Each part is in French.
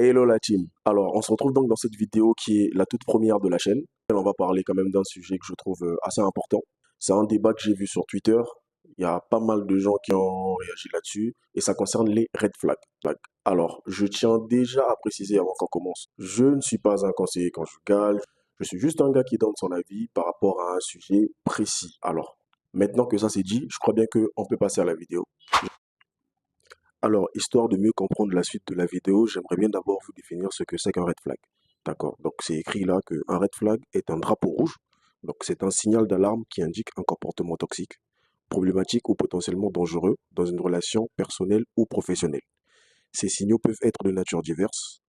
Hello la team. Alors, on se retrouve donc dans cette vidéo qui est la toute première de la chaîne. On va parler quand même d'un sujet que je trouve assez important. C'est un débat que j'ai vu sur Twitter. Il y a pas mal de gens qui ont réagi là-dessus et ça concerne les red flags. Alors, je tiens déjà à préciser avant qu'on commence. Je ne suis pas un conseiller conjugal. Je suis juste un gars qui donne son avis par rapport à un sujet précis. Alors, maintenant que ça c'est dit, je crois bien qu'on peut passer à la vidéo. Alors, histoire de mieux comprendre la suite de la vidéo, j'aimerais bien d'abord vous définir ce que c'est qu'un red flag. D'accord? Donc, c'est écrit là qu'un red flag est un drapeau rouge. Donc, c'est un signal d'alarme qui indique un comportement toxique, problématique ou potentiellement dangereux dans une relation personnelle ou professionnelle. Ces signaux peuvent être de nature diverse,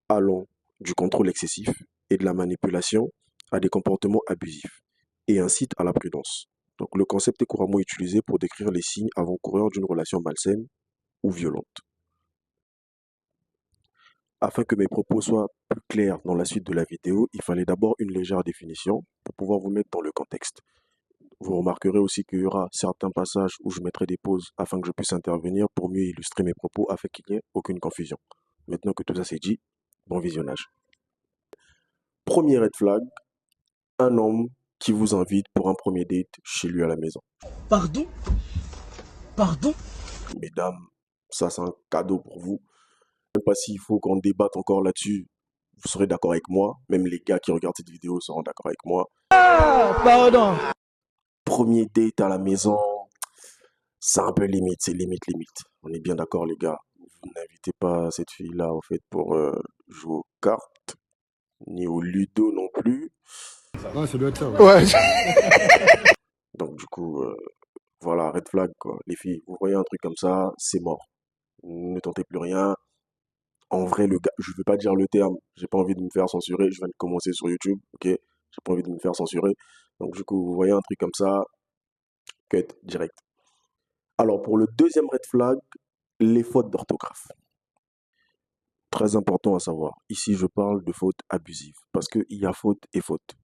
allant du contrôle excessif et de la manipulation à des comportements abusifs et incitent à la prudence. Donc, le concept est couramment utilisé pour décrire les signes avant-coureurs d'une relation malsaine ou violente. Afin que mes propos soient plus clairs dans la suite de la vidéo, il fallait d'abord une légère définition pour pouvoir vous mettre dans le contexte. Vous remarquerez aussi qu'il y aura certains passages où je mettrai des pauses afin que je puisse intervenir pour mieux illustrer mes propos afin qu'il n'y ait aucune confusion. Maintenant que tout ça c'est dit, bon visionnage. Premier red flag, un homme qui vous invite pour un premier date chez lui à la maison. Pardon? Pardon? Mesdames, ça c'est un cadeau pour vous. Même pas s'il faut qu'on débatte encore là-dessus, vous serez d'accord avec moi. Même les gars qui regardent cette vidéo seront d'accord avec moi. Pardon. Premier date à la maison, c'est un peu limite, c'est limite. On est bien d'accord les gars. Vous n'invitez pas cette fille-là en fait pour jouer aux cartes, ni au ludo non plus. Ouais, ça doit être ça. Ouais. Donc du coup, voilà, red flag quoi. Les filles, vous voyez un truc comme ça, c'est mort. Ne tentez plus rien. En vrai, le gars, je ne veux pas dire le terme, j'ai pas envie de me faire censurer, je viens de commencer sur YouTube, ok? J'ai pas envie de me faire censurer. Donc du coup, vous voyez un truc comme ça, cut direct. Alors pour le deuxième red flag, les fautes d'orthographe. Très important à savoir. Ici, je parle de fautes abusives parce qu'il y a faute et faute.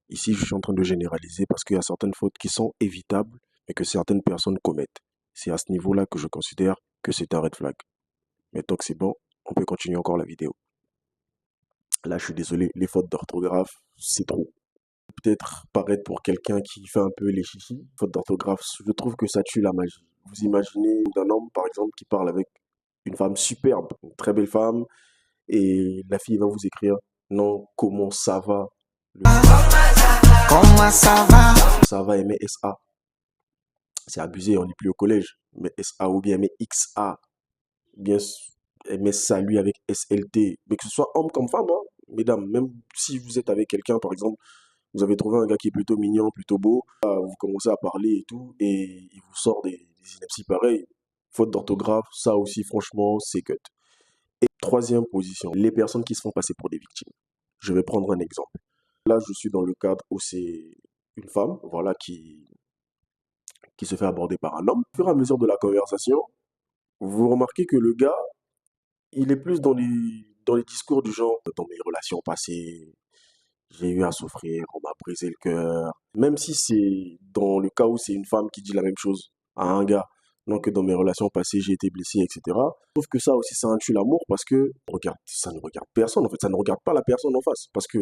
Ici, je suis en train de généraliser parce qu'il y a certaines fautes qui sont évitables et que certaines personnes commettent. C'est à ce niveau-là que je considère que c'est un red flag. Maintenant que c'est bon, on peut continuer encore la vidéo. Là, je suis désolé, les fautes d'orthographe, c'est trop. Peut-être paraître pour quelqu'un qui fait un peu les chichis, faute d'orthographe, je trouve que ça tue la magie. Vous imaginez d'un homme, par exemple, qui parle avec une femme superbe, une très belle femme, et la fille va vous écrire non, comment ça va? Comment ça va? Ça va, elle met SA. C'est abusé, on n'est plus au collège. Mais SA ou bien elle met XA. Bien, elle met salut avec SLT. Mais que ce soit homme comme femme, hein, mesdames, même si vous êtes avec quelqu'un, par exemple, vous avez trouvé un gars qui est plutôt mignon, plutôt beau, vous commencez à parler et tout, et il vous sort des inepties pareilles. Faute d'orthographe, ça aussi, franchement, c'est cut. Et troisième position, les personnes qui se font passer pour des victimes. Je vais prendre un exemple. Là, je suis dans le cadre où c'est une femme, voilà, qui se fait aborder par un homme. Au fur et à mesure de la conversation, vous remarquez que le gars, il est plus dans les discours du genre, dans mes relations passées, j'ai eu à souffrir, on m'a brisé le cœur. Même si c'est dans le cas où c'est une femme qui dit la même chose à un gars, donc dans mes relations passées, j'ai été blessé, etc. Je trouve que ça aussi, ça tue l'amour parce que regarde, ça ne regarde personne, en fait, ça ne regarde pas la personne en face. Parce que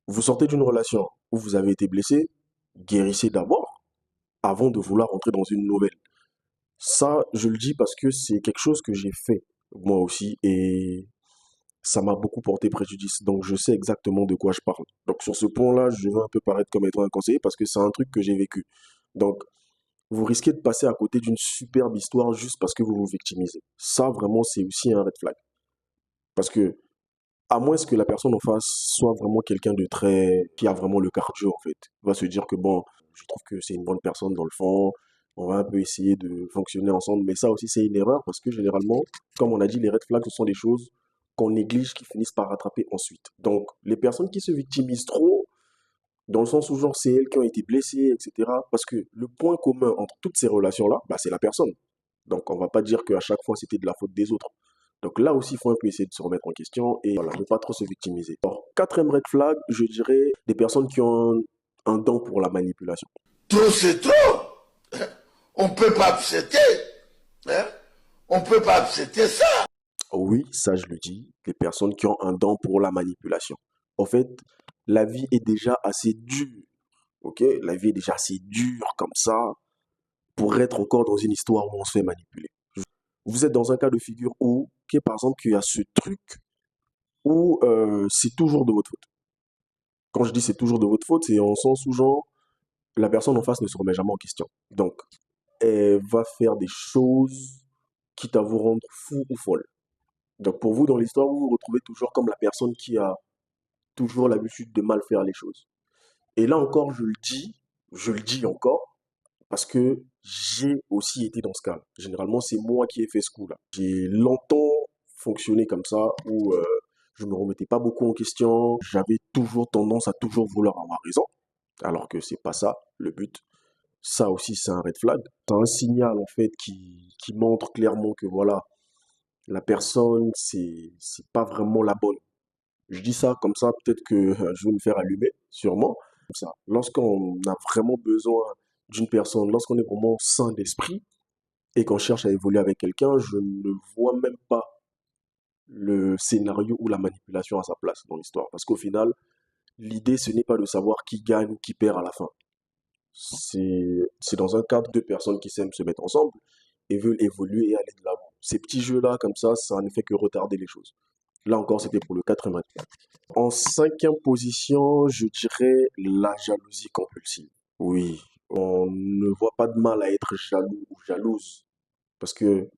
vous sortez d'une relation où vous avez été blessé, guérissez d'abord avant de vouloir entrer dans une nouvelle. Ça, je le dis parce que c'est quelque chose que j'ai fait moi aussi et ça m'a beaucoup porté préjudice. Donc, je sais exactement de quoi je parle. Donc, sur ce point-là, je veux un peu paraître comme étant un conseiller parce que c'est un truc que j'ai vécu. Donc, vous risquez de passer à côté d'une superbe histoire juste parce que vous vous victimisez. Ça, vraiment, c'est aussi un red flag. Parce que, à moins que la personne en face soit vraiment quelqu'un de très... qui a vraiment le cardio, en fait. Il va se dire que, bon, je trouve que c'est une bonne personne dans le fond. On va un peu essayer de fonctionner ensemble. Mais ça aussi, c'est une erreur parce que généralement, comme on a dit, les red flags, ce sont des choses qu'on néglige, qui finissent par rattraper ensuite. Donc, les personnes qui se victimisent trop, dans le sens où genre c'est elles qui ont été blessées, etc. Parce que le point commun entre toutes ces relations-là, bah, c'est la personne. Donc, on va pas dire qu'à chaque fois c'était de la faute des autres. Donc là aussi, il faut un peu essayer de se remettre en question et voilà, ne pas trop se victimiser. Alors, quatrième red flag, je dirais des personnes qui ont un don pour la manipulation. Trop, c'est trop. On peut pas accepter. Hein? On peut pas accepter ça. Oui, ça je le dis, les personnes qui ont un don pour la manipulation. En fait, la vie est déjà assez dure, ok? La vie est déjà assez dure comme ça pour être encore dans une histoire où on se fait manipuler. Vous êtes dans un cas de figure où, ok, par exemple, qu'il y a ce truc où c'est toujours de votre faute. Quand je dis c'est toujours de votre faute, c'est en sens où genre, la personne en face ne se remet jamais en question. Donc, elle va faire des choses quitte à vous rendre fou ou folle. Donc, pour vous, dans l'histoire, vous vous retrouvez toujours comme la personne qui a toujours l'habitude de mal faire les choses. Et là encore, je le dis encore, parce que j'ai aussi été dans ce cas. Généralement, c'est moi qui ai fait ce coup-là. J'ai longtemps fonctionné comme ça, où je ne me remettais pas beaucoup en question. J'avais toujours tendance à toujours vouloir avoir raison, alors que c'est pas ça le but. Ça aussi, c'est un red flag. C'est un signal, en fait, qui montre clairement que voilà, la personne, c'est pas vraiment la bonne. Je dis ça comme ça, peut-être que je vais me faire allumer, sûrement. Comme ça. Lorsqu'on a vraiment besoin d'une personne, lorsqu'on est vraiment sain d'esprit et qu'on cherche à évoluer avec quelqu'un, je ne vois même pas le scénario ou la manipulation à sa place dans l'histoire. Parce qu'au final, l'idée, ce n'est pas de savoir qui gagne ou qui perd à la fin. C'est dans un cadre de personnes qui s'aiment se mettre ensemble et veulent évoluer et aller de l'avant. Ces petits jeux-là, comme ça ne fait que retarder les choses. Là encore, c'était pour le 80. En cinquième position, je dirais la jalousie compulsive. Oui, on ne voit pas de mal à être jaloux ou jalouse, parce que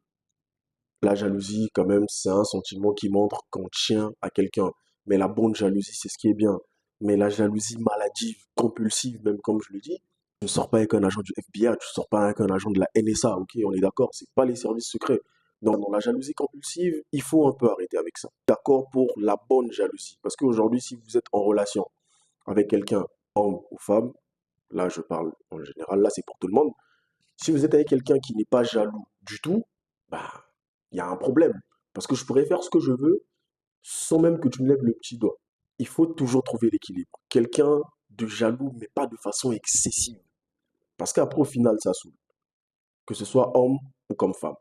la jalousie, quand même, c'est un sentiment qui montre qu'on tient à quelqu'un. Mais la bonne jalousie, c'est ce qui est bien. Mais la jalousie maladive, compulsive, même comme je le dis, tu ne sors pas avec un agent du FBI, tu ne sors pas avec un agent de la NSA, ok, on est d'accord, c'est pas les services secrets. Non, non, la jalousie compulsive, il faut un peu arrêter avec ça. D'accord pour la bonne jalousie. Parce qu'aujourd'hui, si vous êtes en relation avec quelqu'un, homme ou femme, là je parle en général, là c'est pour tout le monde. Si vous êtes avec quelqu'un qui n'est pas jaloux du tout, bah, il y a un problème. Parce que je pourrais faire ce que je veux sans même que tu me lèves le petit doigt. Il faut toujours trouver l'équilibre. Quelqu'un de jaloux, mais pas de façon excessive. Parce qu'après, au final, ça saoule. Que ce soit homme ou comme femme.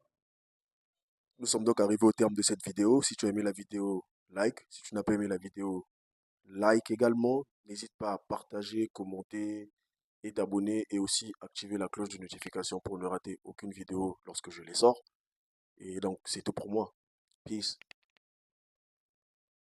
Nous sommes donc arrivés au terme de cette vidéo. Si tu as aimé la vidéo, like. Si tu n'as pas aimé la vidéo, like également. N'hésite pas à partager, commenter et t'abonner et aussi activer la cloche de notification pour ne rater aucune vidéo lorsque je les sors. Et donc, c'est tout pour moi. Peace.